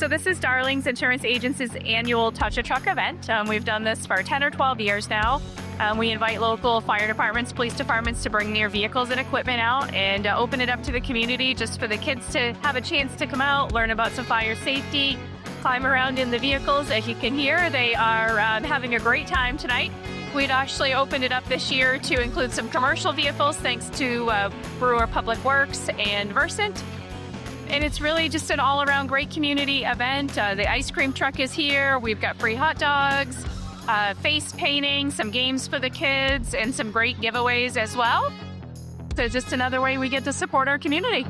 So this is Darlings Insurance Agency's annual Touch a Truck event. We've done this for 10 or 12 years now. We invite local fire departments, police departments to bring their vehicles and equipment out and open it up to the community just for the kids to have a chance to come out, learn about some fire safety, climb around in the vehicles. As you can hear, they are having a great time tonight. We'd actually opened it up this year to include some commercial vehicles thanks to Brewer Public Works and Versant. And it's really just an all-around great community event. The ice cream truck is here. We've got free hot dogs, face painting, some games for the kids, and some great giveaways as well. So just another way we get to support our community.